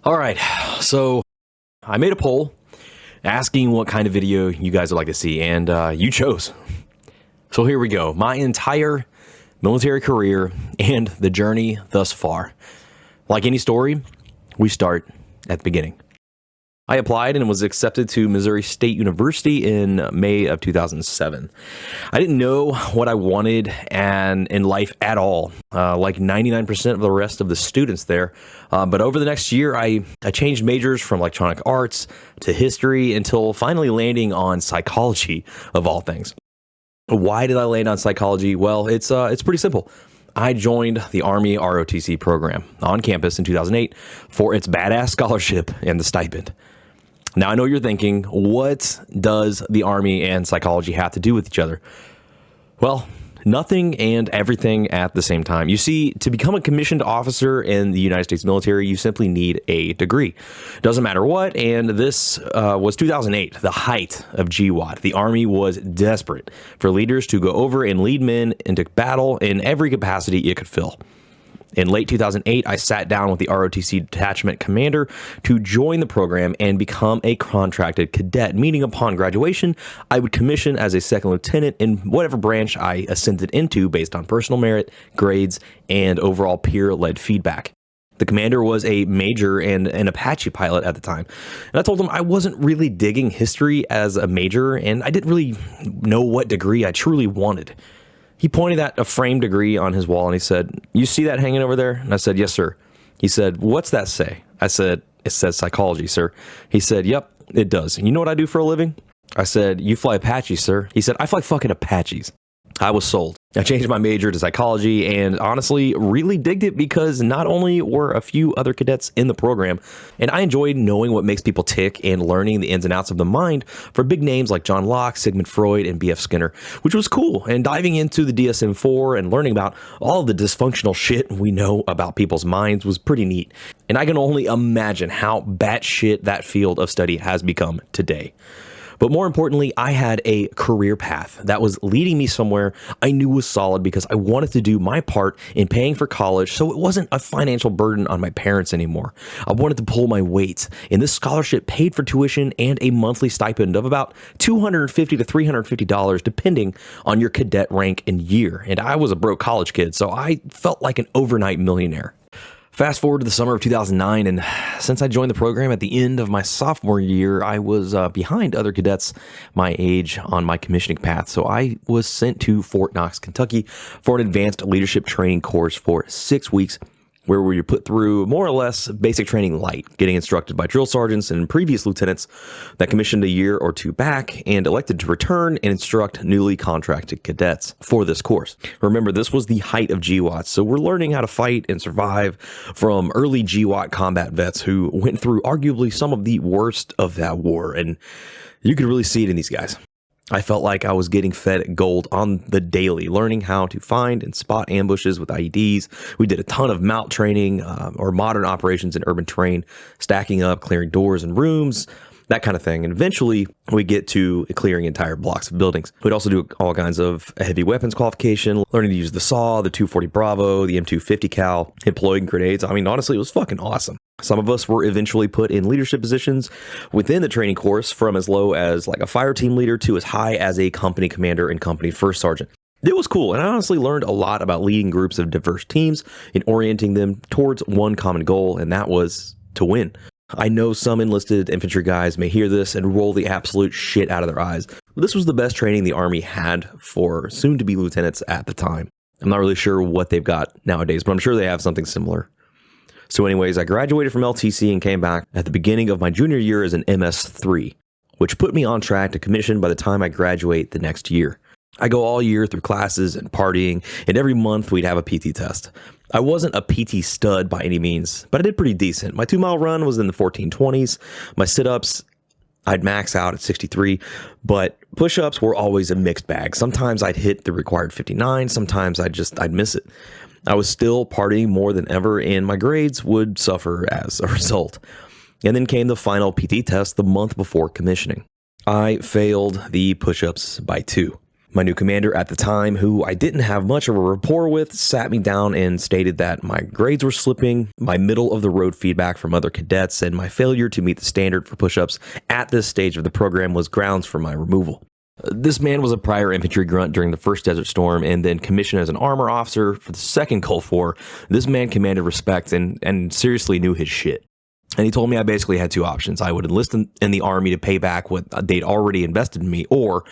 All right, so I made a poll asking what kind of video you guys would like to see, and you chose. So here we go. My entire military career and the journey thus far. Like any story, we start at the beginning. I applied and was accepted to Missouri State University in May of 2007. I didn't know what I wanted in life at all, like 99% of the rest of the students there. But over the next year, I changed majors from electronic arts to history until finally landing on psychology, of all things. Why did I land on psychology? Well, it's pretty simple. I joined the Army ROTC program on campus in 2008 for its badass scholarship and the stipend. Now, I know you're thinking, what does the Army and psychology have to do with each other? Well, nothing and everything at the same time. You see, to become a commissioned officer in the United States military, you simply need a degree. Doesn't matter what, and this was 2008, the height of GWOT. The Army was desperate for leaders to go over and lead men into battle in every capacity it could fill. In late 2008, I sat down with the ROTC detachment commander to join the program and become a contracted cadet, meaning upon graduation, I would commission as a second lieutenant in whatever branch I ascended into based on personal merit, grades, and overall peer-led feedback. The commander was a major and an Apache pilot at the time, and I told him I wasn't really digging history as a major, and I didn't really know what degree I truly wanted. He pointed at a framed degree on his wall and he said, "You see that hanging over there?" And I said, "Yes, sir." He said, "What's that say?" I said, "It says psychology, sir." He said, "Yep, it does. And you know what I do for a living?" I said, "You fly Apaches, sir." He said, "I fly fucking Apaches." I was sold. I changed my major to psychology and honestly really digged it because not only were a few other cadets in the program, and I enjoyed knowing what makes people tick and learning the ins and outs of the mind for big names like John Locke, Sigmund Freud, and B.F. Skinner, which was cool. And diving into the DSM-4 and learning about all of the dysfunctional shit we know about people's minds was pretty neat. And I can only imagine how batshit that field of study has become today. But more importantly, I had a career path that was leading me somewhere I knew was solid because I wanted to do my part in paying for college so it wasn't a financial burden on my parents anymore. I wanted to pull my weight, and this scholarship paid for tuition and a monthly stipend of about $250 to $350 depending on your cadet rank and year. And I was a broke college kid, so I felt like an overnight millionaire. Fast forward to the summer of 2009, and since I joined the program at the end of my sophomore year, I was behind other cadets my age on my commissioning path, so I was sent to Fort Knox, Kentucky for an advanced leadership training course for 6 weeks, where we were put through more or less basic training light, getting instructed by drill sergeants and previous lieutenants that commissioned a year or two back and elected to return and instruct newly contracted cadets for this course. Remember, this was the height of GWOT, so we're learning how to fight and survive from early GWOT combat vets who went through arguably some of the worst of that war, and you could really see it in these guys. I felt like I was getting fed gold on the daily, learning how to find and spot ambushes with IEDs. We did a ton of mount training or modern operations in urban terrain, stacking up, clearing doors and rooms, that kind of thing. And eventually we get to clearing entire blocks of buildings. We'd also do all kinds of heavy weapons qualification, learning to use the SAW, the 240 Bravo, the M250 Cal, employing grenades. I mean, honestly, it was fucking awesome. Some of us were eventually put in leadership positions within the training course, from as low as like a fire team leader to as high as a company commander and company first sergeant. It was cool, and I honestly learned a lot about leading groups of diverse teams and orienting them towards one common goal, and that was to win. I know some enlisted infantry guys may hear this and roll the absolute shit out of their eyes, but this was the best training the Army had for soon-to-be lieutenants at the time. I'm not really sure what they've got nowadays, but I'm sure they have something similar. So anyways, I graduated from LTC and came back at the beginning of my junior year as an MS3, which put me on track to commission by the time I graduate the next year. I go all year through classes and partying, and every month we'd have a PT test. I wasn't a PT stud by any means, but I did pretty decent. My 2-mile run was in the 1420s. My sit-ups, I'd max out at 63, but push-ups were always a mixed bag. Sometimes I'd hit the required 59, sometimes I'd miss it. I was still partying more than ever, and my grades would suffer as a result. And then came the final PT test the month before commissioning. I failed the push-ups by 2. My new commander at the time, who I didn't have much of a rapport with, sat me down and stated that my grades were slipping, my middle-of-the-road feedback from other cadets, and my failure to meet the standard for push-ups at this stage of the program was grounds for my removal. This man was a prior infantry grunt during the first Desert Storm and then commissioned as an armor officer for the second Gulf War. This man commanded respect and seriously knew his shit. And he told me I basically had two options. I would enlist in the Army to pay back what they'd already invested in me, or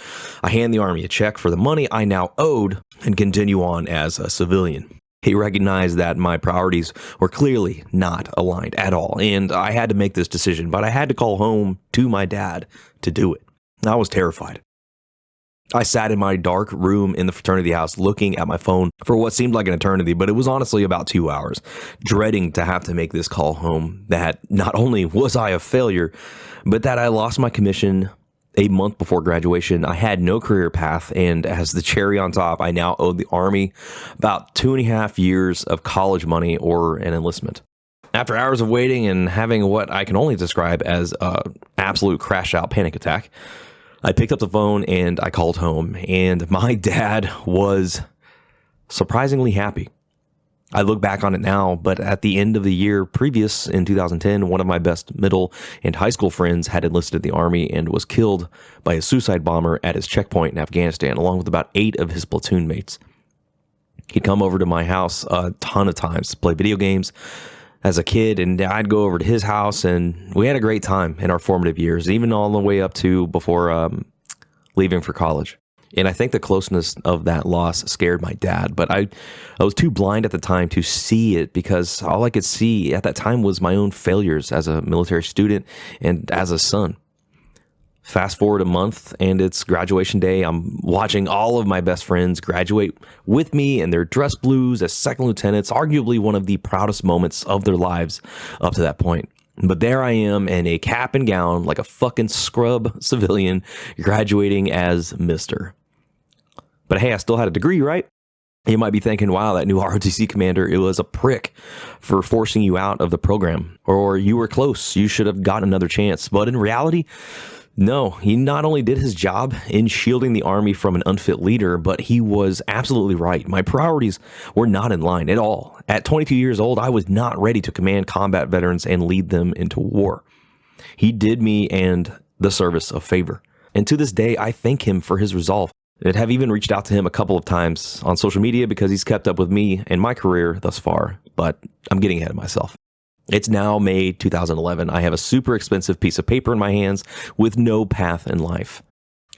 I hand the Army a check for the money I now owed and continue on as a civilian. He recognized that my priorities were clearly not aligned at all, and I had to make this decision, but I had to call home to my dad to do it. I was terrified. I sat in my dark room in the fraternity house looking at my phone for what seemed like an eternity, but it was honestly about 2 hours, dreading to have to make this call home that not only was I a failure, but that I lost my commission a month before graduation. I had no career path, and as the cherry on top, I now owed the Army about 2.5 years of college money or an enlistment. After hours of waiting and having what I can only describe as an absolute crash-out panic attack, I picked up the phone and I called home, and my dad was surprisingly happy. I look back on it now, but at the end of the year previous, in 2010, one of my best middle and high school friends had enlisted the Army and was killed by a suicide bomber at his checkpoint in Afghanistan, along with about 8 of his platoon mates. He'd come over to my house a ton of times to play video games as a kid, and I'd go over to his house, and we had a great time in our formative years, even all the way up to before leaving for college. And I think the closeness of that loss scared my dad, but I was too blind at the time to see it, because all I could see at that time was my own failures as a military student and as a son. Fast forward a month and it's graduation day. I'm watching all of my best friends graduate with me in their dress blues as second lieutenants, arguably one of the proudest moments of their lives up to that point. But there I am in a cap and gown like a fucking scrub civilian graduating as Mr. But hey, I still had a degree, right? You might be thinking, wow, that new ROTC commander, it was a prick for forcing you out of the program, or you were close, you should have gotten another chance. But in reality, no, he not only did his job in shielding the Army from an unfit leader, but he was absolutely right. My priorities were not in line at all. At 22 years old, I was not ready to command combat veterans and lead them into war. He did me and the service a favor. And to this day, I thank him for his resolve. I have even reached out to him a couple of times on social media because he's kept up with me and my career thus far, but I'm getting ahead of myself. It's now May 2011. I have a super expensive piece of paper in my hands with no path in life.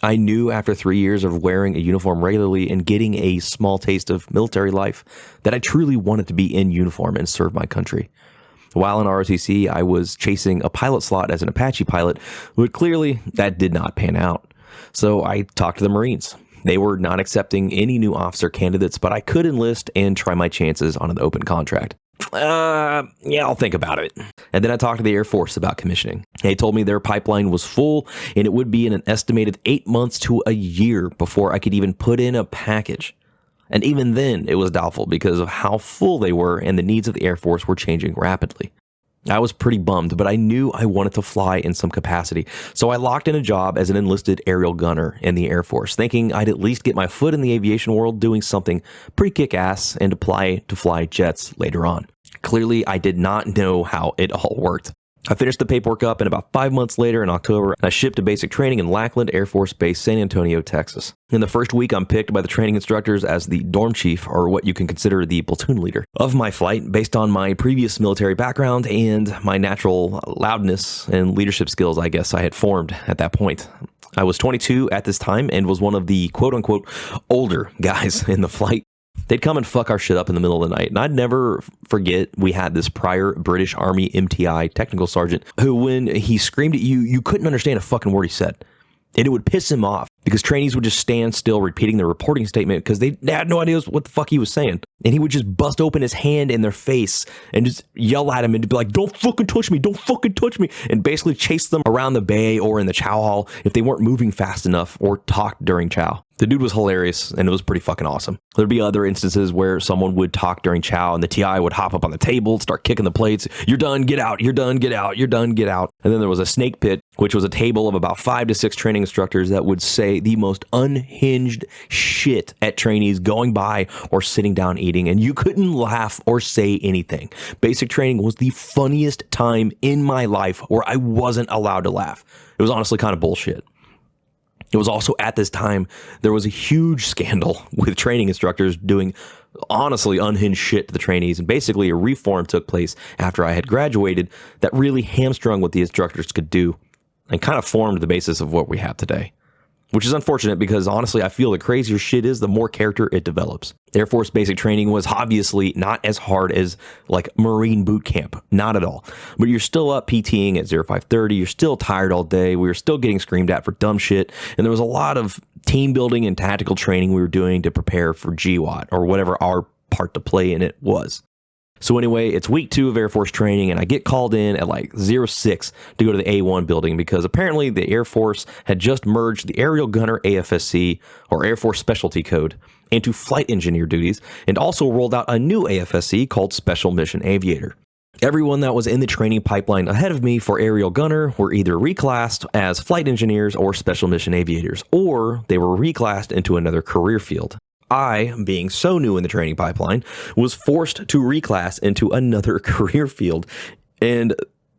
I knew after 3 years of wearing a uniform regularly and getting a small taste of military life that I truly wanted to be in uniform and serve my country. While in ROTC, I was chasing a pilot slot as an Apache pilot, but clearly that did not pan out. So I talked to the Marines. They were not accepting any new officer candidates, but I could enlist and try my chances on an open contract. Yeah, I'll think about it. And then I talked to the Air Force about commissioning. They told me their pipeline was full and it would be in an estimated 8 months to a year before I could even put in a package. And even then, it was doubtful because of how full they were and the needs of the Air Force were changing rapidly. I was pretty bummed, but I knew I wanted to fly in some capacity. So I locked in a job as an enlisted aerial gunner in the Air Force, thinking I'd at least get my foot in the aviation world doing something pretty kick-ass and apply to fly jets later on. Clearly, I did not know how it all worked. I finished the paperwork up, and about 5 months later in October, I shipped to basic training in Lackland Air Force Base, San Antonio, Texas. In the first week, I'm picked by the training instructors as the dorm chief, or what you can consider the platoon leader, of my flight based on my previous military background and my natural loudness and leadership skills I guess I had formed at that point. I was 22 at this time and was one of the quote-unquote older guys in the flight. They'd come and fuck our shit up in the middle of the night. And I'd never forget we had this prior British Army MTI technical sergeant who, when he screamed at you, you couldn't understand a fucking word he said. And it would piss him off because trainees would just stand still repeating the reporting statement because they had no idea what the fuck he was saying. And he would just bust open his hand in their face and just yell at him and be like, "Don't fucking touch me, don't fucking touch me," and basically chase them around the bay or in the chow hall if they weren't moving fast enough or talked during chow. The dude was hilarious, and it was pretty fucking awesome. There'd be other instances where someone would talk during chow, and the TI would hop up on the table, start kicking the plates. "You're done, get out. You're done, get out. You're done, get out." And then there was a snake pit, which was a table of about 5 to 6 training instructors that would say say, the most unhinged shit at trainees going by or sitting down eating, and you couldn't laugh or say anything. Basic training was the funniest time in my life where I wasn't allowed to laugh. It was honestly kind of bullshit. It was also at this time there was a huge scandal with training instructors doing honestly unhinged shit to the trainees, and basically a reform took place after I had graduated that really hamstrung what the instructors could do and kind of formed the basis of what we have today. Which is unfortunate because honestly I feel the crazier shit is, the more character it develops. Air Force basic training was obviously not as hard as like Marine boot camp, not at all. But you're still up PTing at 0530, you're still tired all day, we were still getting screamed at for dumb shit, and there was a lot of team building and tactical training we were doing to prepare for GWAT, or whatever our part to play in it was. So anyway, it's week 2 of Air Force training, and I get called in at like 06 to go to the A1 building because apparently the Air Force had just merged the aerial gunner AFSC, or Air Force Specialty Code, into flight engineer duties, and also rolled out a new AFSC called Special Mission Aviator. Everyone that was in the training pipeline ahead of me for aerial gunner were either reclassed as flight engineers or special mission aviators, or they were reclassed into another career field. I, being so new in the training pipeline, was forced to reclass into another career field, and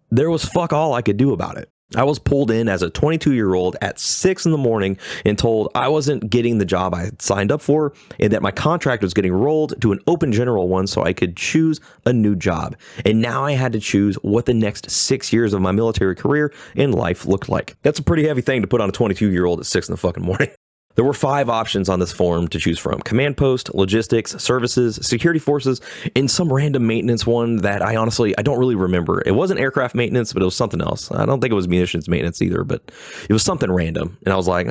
there was fuck all I could do about it. I was pulled in as a 22-year-old at 6 in the morning and told I wasn't getting the job I had signed up for, and that my contract was getting rolled to an open general one so I could choose a new job. And now I had to choose what the next 6 years of my military career and life looked like. That's a pretty heavy thing to put on a 22-year-old at 6 in the fucking morning. There were 5 options on this form to choose from: command post, logistics, services, security forces, and some random maintenance one that I don't really remember. It wasn't aircraft maintenance, but it was something else. I don't think it was munitions maintenance either, but it was something random. And I was like,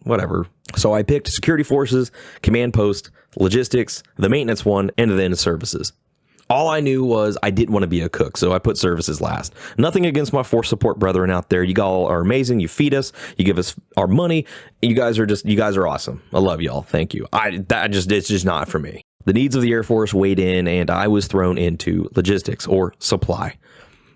whatever. So I picked security forces, command post, logistics, the maintenance one, and then services. All I knew was I didn't want to be a cook, so I put services last. Nothing against my force support brethren out there. You all are amazing. You feed us. You give us our money. You guys are awesome. I love y'all. Thank you. It's just not for me. The needs of the Air Force weighed in, and I was thrown into logistics, or supply.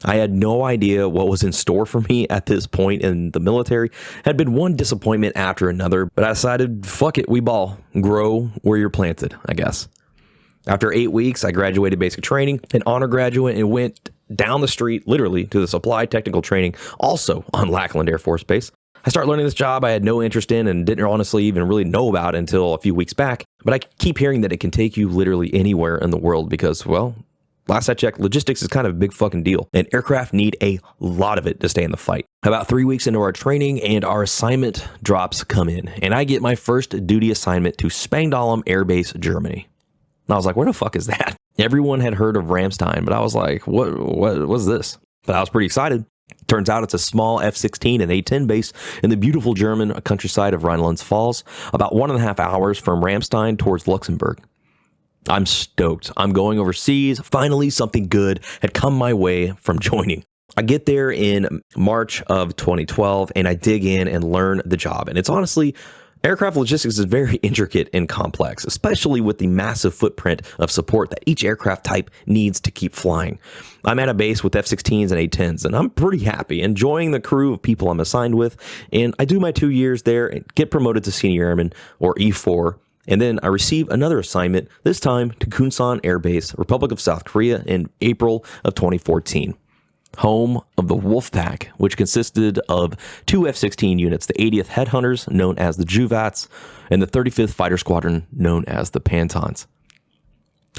I had no idea what was in store for me at this point in the military. Had been one disappointment after another, but I decided, fuck it, we ball. Grow where you're planted, I guess. After 8 weeks, I graduated basic training, an honor graduate, and went down the street, literally, to the supply technical training, also on Lackland Air Force Base. I started learning this job I had no interest in and didn't honestly even really know about until a few weeks back, but I keep hearing that it can take you literally anywhere in the world because, well, last I checked, logistics is kind of a big fucking deal, and aircraft need a lot of it to stay in the fight. About 3 weeks into our training, and our assignment drops come in, and I get my first duty assignment to Spangdahlem Air Base, Germany. And I was like, where the fuck is that? Everyone had heard of Ramstein, but I was like, what was this? But I was pretty excited. Turns out it's a small F-16 and A-10 base in the beautiful German countryside of Rhineland-Pfalz, about 1.5 hours from Ramstein towards Luxembourg. I'm stoked. I'm going overseas. Finally, something good had come my way from joining. I get there in March of 2012, and I dig in and learn the job. And it's honestly, aircraft logistics is very intricate and complex, especially with the massive footprint of support that each aircraft type needs to keep flying. I'm at a base with F-16s and A-10s, and I'm pretty happy, enjoying the crew of people I'm assigned with, and I do my 2 years there and get promoted to Senior Airman, or E4, and then I receive another assignment, this time to Kunsan Air Base, Republic of South Korea, in April of 2014. Home of the Wolfpack, which consisted of 2 F-16 units, the 80th Headhunters, known as the Juvats, and the 35th Fighter Squadron, known as the Pantons.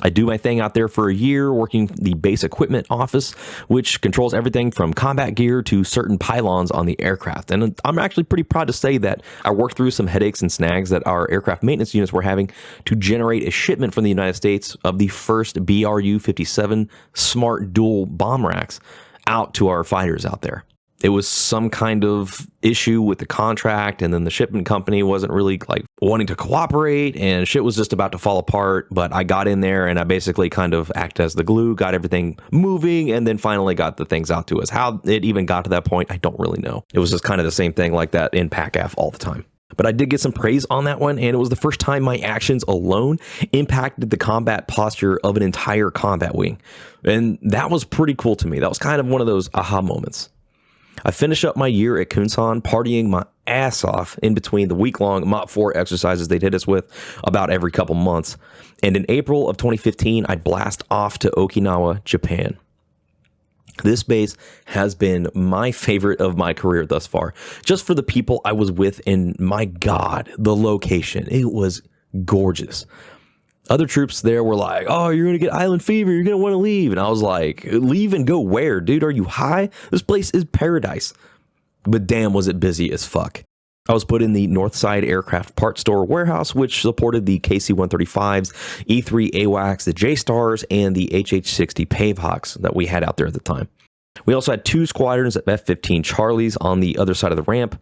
I do my thing out there for a year, working the base equipment office, which controls everything from combat gear to certain pylons on the aircraft. And I'm actually pretty proud to say that I worked through some headaches and snags that our aircraft maintenance units were having to generate a shipment from the United States of the first BRU-57 smart dual bomb racks out to our fighters out there. It was some kind of issue with the contract, and then the shipment company wasn't really wanting to cooperate, and shit was just about to fall apart. But I got in there and I basically kind of act as the glue, got everything moving, and then finally got the things out to us. How it even got to that point, I don't really know. It was just kind of the same thing like that in PACAF all the time. But I did get some praise on that one, and it was the first time my actions alone impacted the combat posture of an entire combat wing. And that was pretty cool to me. That was kind of one of those aha moments. I finished up my year at Kunsan, partying my ass off in between the week-long Mach 4 exercises they'd hit us with about every couple months. And in April of 2015, I'd blast off to Okinawa, Japan. This base has been my favorite of my career thus far, just for the people I was with, and my God, the location. It was gorgeous. Other troops there were like, oh, you're going to get island fever, you're going to want to leave. And I was like, leave and go where, dude? Are you high? This place is paradise. But damn, was it busy as fuck. I was put in the Northside Aircraft Parts Store warehouse, which supported the KC-135s, E-3 AWACS, the J-Stars, and the HH-60 Pavehawks that we had out there at the time. We also had 2 squadrons of F-15 Charlies on the other side of the ramp,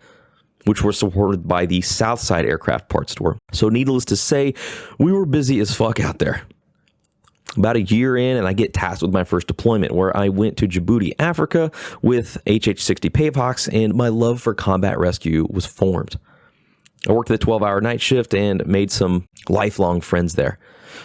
which were supported by the Southside Aircraft Parts Store. So needless to say, we were busy as fuck out there. About a year in, and I get tasked with my first deployment, where I went to Djibouti, Africa, with HH-60 Pavehawks, and my love for combat rescue was formed. I worked the 12-hour night shift and made some lifelong friends there,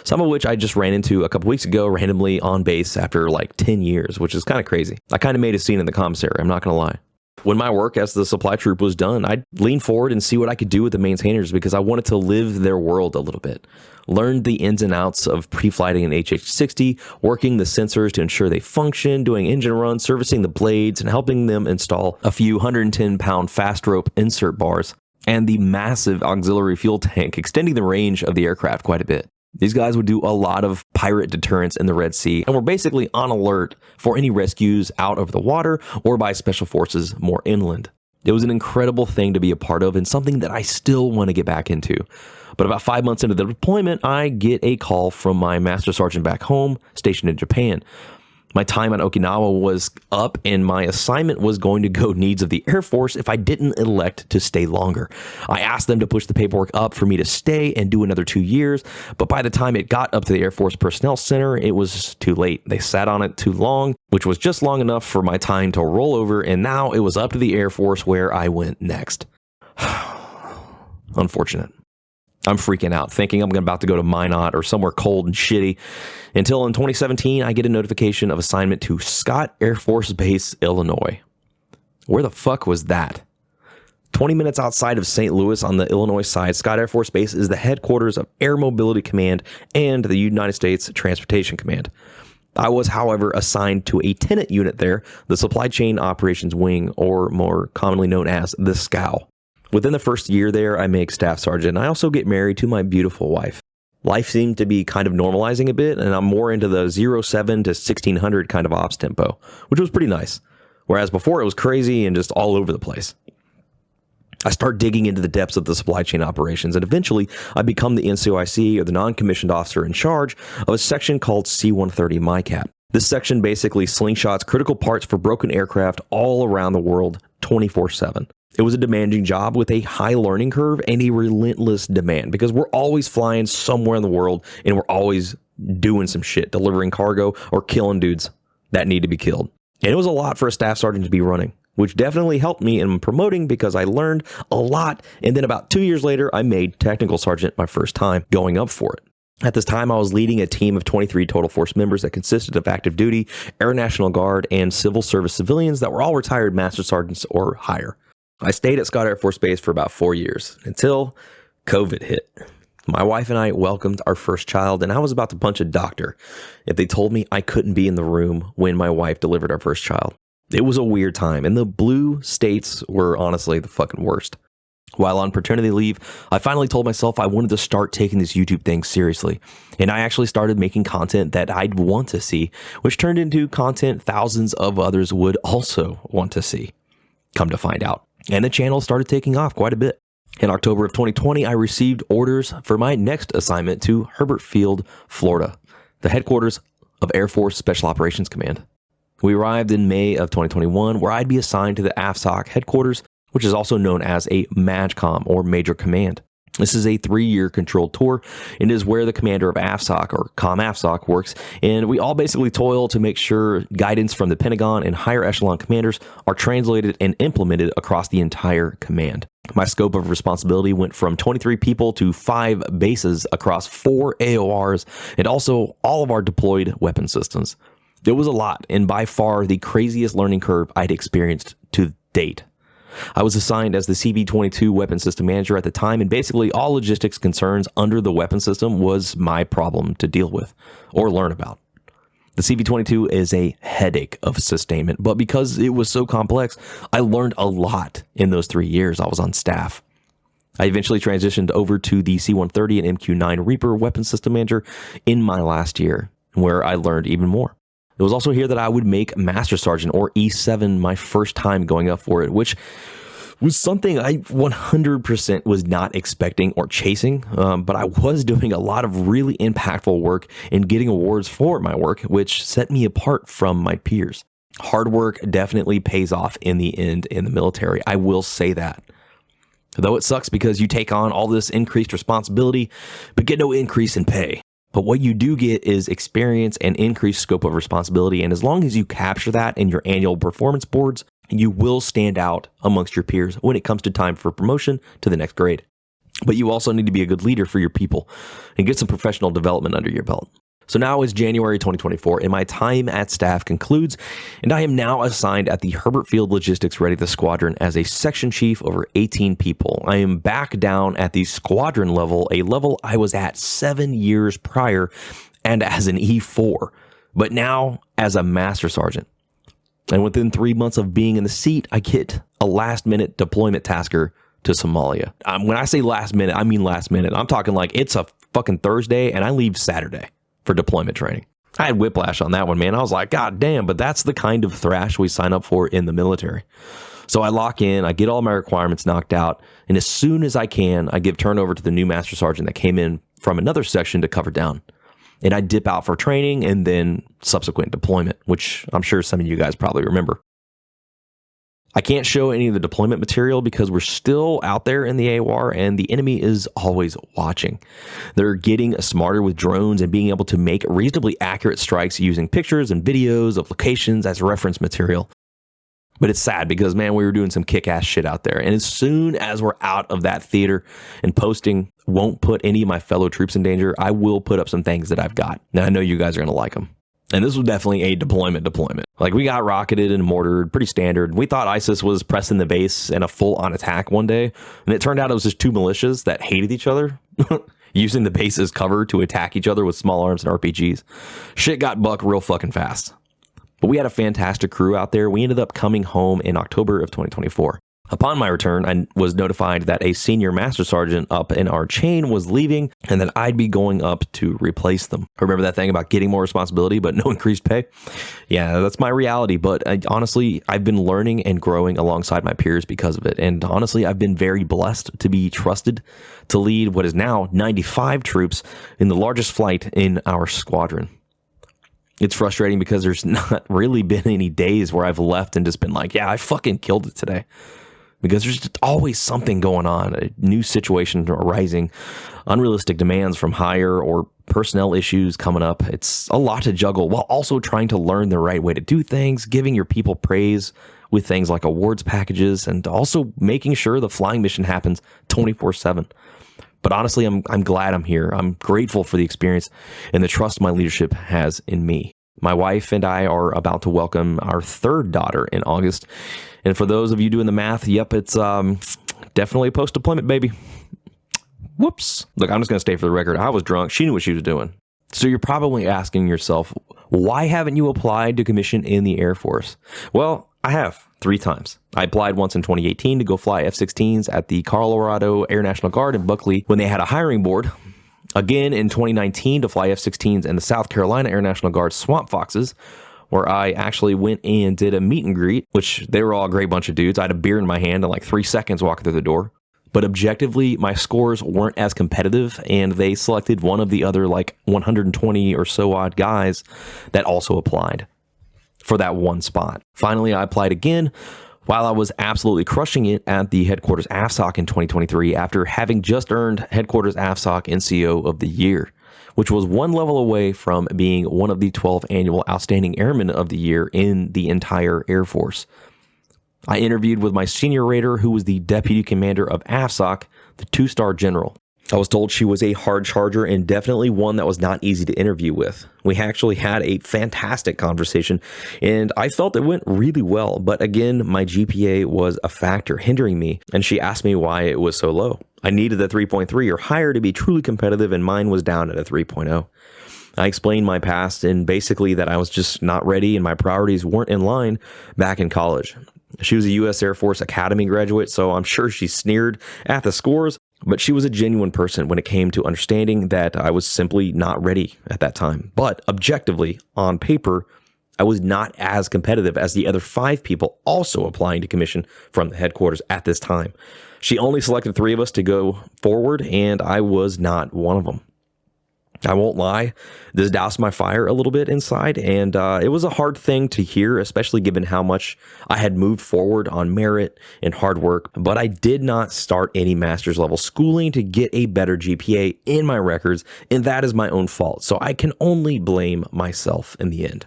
some of which I just ran into a couple weeks ago randomly on base after like 10 years, which is kind of crazy. I kind of made a scene in the commissary, I'm not going to lie. When my work as the supply troop was done, I'd lean forward and see what I could do with the maintainers because I wanted to live their world a little bit. Learned the ins and outs of pre-flighting an HH-60, working the sensors to ensure they function, doing engine runs, servicing the blades, and helping them install a few 110-pound fast rope insert bars, and the massive auxiliary fuel tank, extending the range of the aircraft quite a bit. These guys would do a lot of pirate deterrence in the Red Sea and were basically on alert for any rescues out of the water or by special forces more inland. It was an incredible thing to be a part of and something that I still want to get back into. But about 5 months into the deployment, I get a call from my master sergeant back home, stationed in Japan. My time on Okinawa was up and my assignment was going to go needs of the Air Force if I didn't elect to stay longer. I asked them to push the paperwork up for me to stay and do another 2 years, but by the time it got up to the Air Force Personnel Center, it was too late. They sat on it too long, which was just long enough for my time to roll over, and now it was up to the Air Force where I went next. Unfortunate. I'm freaking out, thinking I'm about to go to Minot or somewhere cold and shitty, until in 2017, I get a notification of assignment to Scott Air Force Base, Illinois. Where the fuck was that? 20 minutes outside of St. Louis on the Illinois side, Scott Air Force Base is the headquarters of Air Mobility Command and the United States Transportation Command. I was, however, assigned to a tenant unit there, the Supply Chain Operations Wing, or more commonly known as the SCOW. Within the first year there, I make staff sergeant, and I also get married to my beautiful wife. Life seemed to be kind of normalizing a bit, and I'm more into the 07 to 1600 kind of ops tempo, which was pretty nice. Whereas before, it was crazy and just all over the place. I start digging into the depths of the supply chain operations, and eventually I become the NCOIC, or the non-commissioned officer in charge of a section called C-130 MICAP. This section basically slingshots critical parts for broken aircraft all around the world 24/7. It was a demanding job with a high learning curve and a relentless demand because we're always flying somewhere in the world and we're always doing some shit, delivering cargo or killing dudes that need to be killed. And it was a lot for a staff sergeant to be running, which definitely helped me in promoting because I learned a lot. And then about 2 years later, I made technical sergeant my first time going up for it. At this time, I was leading a team of 23 total force members that consisted of active duty, Air National Guard, and civil service civilians that were all retired master sergeants or higher. I stayed at Scott Air Force Base for about 4 years until COVID hit. My wife and I welcomed our first child, and I was about to punch a doctor if they told me I couldn't be in the room when my wife delivered our first child. It was a weird time, and the blue states were honestly the fucking worst. While on paternity leave, I finally told myself I wanted to start taking this YouTube thing seriously, and I actually started making content that I'd want to see, which turned into content thousands of others would also want to see. Come to find out. And the channel started taking off quite a bit. In October of 2020, I received orders for my next assignment to Herbert Field, Florida, the headquarters of Air Force Special Operations Command. We arrived in May of 2021, where I'd be assigned to the AFSOC headquarters, which is also known as a MAJCOM, or Major Command. This is a 3-year controlled tour and is where the commander of AFSOC, or COMAFSOC, works, and we all basically toil to make sure guidance from the Pentagon and higher echelon commanders are translated and implemented across the entire command. My scope of responsibility went from 23 people to 5 bases across 4 AORs and also all of our deployed weapon systems. It was a lot, and by far the craziest learning curve I'd experienced to date. I was assigned as the CB22 weapon system manager at the time, and basically all logistics concerns under the weapon system was my problem to deal with or learn about. The CB22 is a headache of sustainment, but because it was so complex, I learned a lot in those 3 years I was on staff. I eventually transitioned over to the C130 and MQ9 Reaper weapon system manager in my last year, where I learned even more. It was also here that I would make Master Sergeant, or E7, my first time going up for it, which was something I 100% was not expecting or chasing, but I was doing a lot of really impactful work and getting awards for my work, which set me apart from my peers. Hard work definitely pays off in the end in the military. I will say that. Though it sucks because you take on all this increased responsibility, but get no increase in pay. But what you do get is experience and increased scope of responsibility. And as long as you capture that in your annual performance boards, you will stand out amongst your peers when it comes to time for promotion to the next grade. But you also need to be a good leader for your people and get some professional development under your belt. So now is January 2024, and my time at staff concludes, and I am now assigned at the Herbert Field Logistics Readiness Squadron as a section chief over 18 people. I am back down at the squadron level, a level I was at 7 years prior, and as an E4, but now as a master sergeant. And within 3 months of being in the seat, I get a last-minute deployment tasker to Somalia. When I say last minute, I mean last minute. I'm talking like it's a fucking Thursday, and I leave Saturday for deployment training. I had whiplash on that one, man. I was like, God damn, but that's the kind of thrash we sign up for in the military. So I lock in, I get all my requirements knocked out, and as soon as I can, I give turnover to the new master sergeant that came in from another section to cover down. And I dip out for training and then subsequent deployment, which I'm sure some of you guys probably remember. I can't show any of the deployment material because we're still out there in the AOR and the enemy is always watching. They're getting smarter with drones and being able to make reasonably accurate strikes using pictures and videos of locations as reference material. But it's sad because, man, we were doing some kick-ass shit out there. And as soon as we're out of that theater and posting won't put any of my fellow troops in danger, I will put up some things that I've got. Now, I know you guys are going to like them. And this was definitely a deployment. Like, we got rocketed and mortared, pretty standard. We thought ISIS was pressing the base in a full-on attack one day, and it turned out it was just two militias that hated each other, using the base as cover to attack each other with small arms and RPGs. Shit got buck real fucking fast. But we had a fantastic crew out there. We ended up coming home in October of 2024. Upon my return, I was notified that a senior master sergeant up in our chain was leaving and that I'd be going up to replace them. Remember that thing about getting more responsibility but no increased pay? Yeah, that's my reality. But honestly, I've been learning and growing alongside my peers because of it. And honestly, I've been very blessed to be trusted to lead what is now 95 troops in the largest flight in our squadron. It's frustrating because there's not really been any days where I've left and just been like, yeah, I fucking killed it today. Because there's just always something going on, a new situation arising, unrealistic demands from higher or personnel issues coming up. It's a lot to juggle while also trying to learn the right way to do things, giving your people praise with things like awards packages, and also making sure the flying mission happens 24/7. But honestly, I'm glad I'm here. I'm grateful for the experience and the trust my leadership has in me. My wife and I are about to welcome our third daughter in August. And for those of you doing the math, yep, it's definitely a post-deployment baby. Whoops. Look, I'm just going to stay for the record. I was drunk. She knew what she was doing. So you're probably asking yourself, why haven't you applied to commission in the Air Force? Well, I have 3 times. I applied once in 2018 to go fly F-16s at the Colorado Air National Guard in Buckley when they had a hiring board. Again in 2019 to fly F-16s and the South Carolina Air National Guard Swamp Foxes, where I actually went and did a meet and greet, which they were all a great bunch of dudes. I had a beer in my hand in like 3 seconds walking through the door. But objectively, my scores weren't as competitive, and they selected one of the other like 120 or so odd guys that also applied for that one spot. Finally, I applied again while I was absolutely crushing it at the Headquarters AFSOC in 2023 after having just earned Headquarters AFSOC NCO of the Year, which was one level away from being one of the 12 annual Outstanding Airmen of the Year in the entire Air Force. I interviewed with my senior rater, who was the deputy commander of AFSOC, the 2-star general. I was told she was a hard charger and definitely one that was not easy to interview with. We actually had a fantastic conversation and I felt it went really well, but again, my GPA was a factor hindering me and she asked me why it was so low. I needed a 3.3 or higher to be truly competitive and mine was down at a 3.0. I explained my past and basically that I was just not ready and my priorities weren't in line back in college. She was a U.S. Air Force Academy graduate, so I'm sure she sneered at the scores, but she was a genuine person when it came to understanding that I was simply not ready at that time. But objectively, on paper, I was not as competitive as the other 5 people also applying to commission from the headquarters at this time. She only selected 3 of us to go forward, and I was not one of them. I won't lie, this doused my fire a little bit inside, and it was a hard thing to hear, especially given how much I had moved forward on merit and hard work, but I did not start any master's level schooling to get a better GPA in my records, and that is my own fault, so I can only blame myself in the end.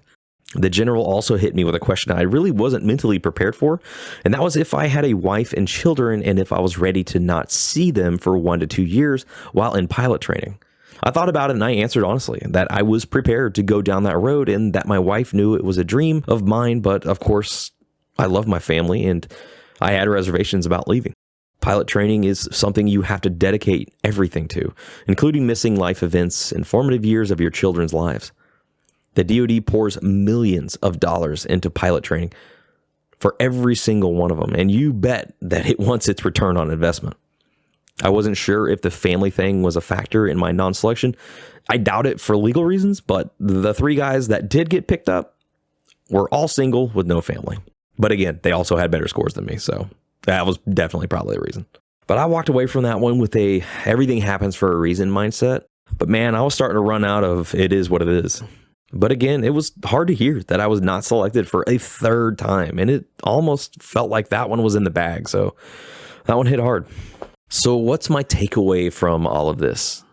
The general also hit me with a question I really wasn't mentally prepared for, and that was if I had a wife and children and if I was ready to not see them for 1 to 2 years while in pilot training. I thought about it and I answered honestly that I was prepared to go down that road and that my wife knew it was a dream of mine, but of course, I love my family and I had reservations about leaving. Pilot training is something you have to dedicate everything to, including missing life events and formative years of your children's lives. The DoD pours millions of dollars into pilot training for every single one of them, and you bet that it wants its return on investment. I wasn't sure if the family thing was a factor in my non-selection. I doubt it for legal reasons, but the 3 guys that did get picked up were all single with no family. But again, they also had better scores than me, so that was definitely probably the reason. But I walked away from that one with a everything happens for a reason mindset. But man, I was starting to run out of it is what it is. But again, it was hard to hear that I was not selected for a 3rd time, and it almost felt like that one was in the bag, so that one hit hard. So what's my takeaway from all of this?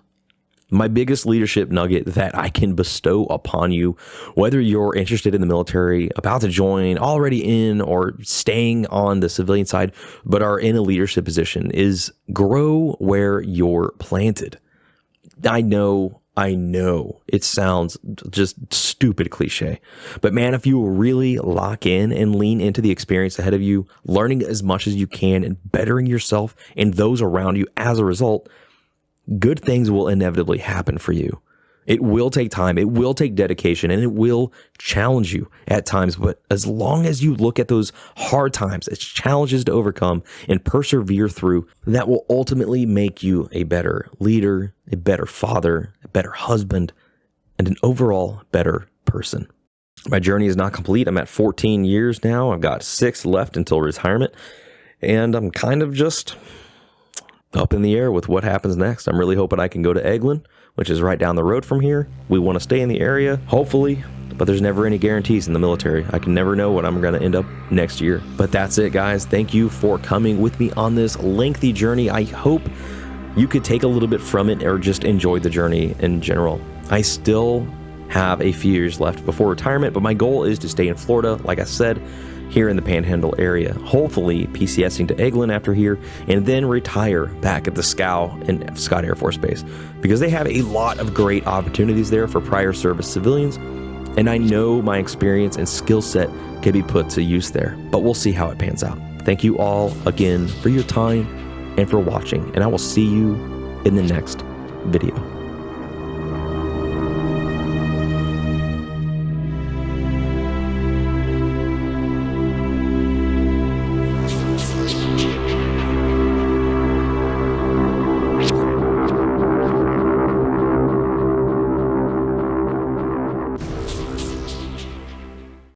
My biggest leadership nugget that I can bestow upon you, whether you're interested in the military, about to join, already in, or staying on the civilian side, but are in a leadership position, is grow where you're planted. I know it sounds just stupid cliche, but man, if you really lock in and lean into the experience ahead of you, learning as much as you can and bettering yourself and those around you as a result, good things will inevitably happen for you. It will take time, it will take dedication, and it will challenge you at times. But as long as you look at those hard times as challenges to overcome and persevere through, that will ultimately make you a better leader, a better father, a better husband, and an overall better person. My journey is not complete. I'm at 14 years now. I've got 6 left until retirement, and I'm kind of just up in the air with what happens next. I'm really hoping I can go to Eglin, which is right down the road from here. We want to stay in the area, hopefully, but there's never any guarantees in the military. I can never know what I'm going to end up next year. But that's it, guys. Thank you for coming with me on this lengthy journey. I hope you could take a little bit from it or just enjoy the journey in general. I still have a few years left before retirement, but my goal is to stay in Florida, like I said, here in the Panhandle area, hopefully PCSing to Eglin after here, and then retire back at the SCOW and Scott Air Force Base, because they have a lot of great opportunities there for prior service civilians, and I know my experience and skill set can be put to use there, but we'll see how it pans out. Thank you all again for your time and for watching, and I will see you in the next video.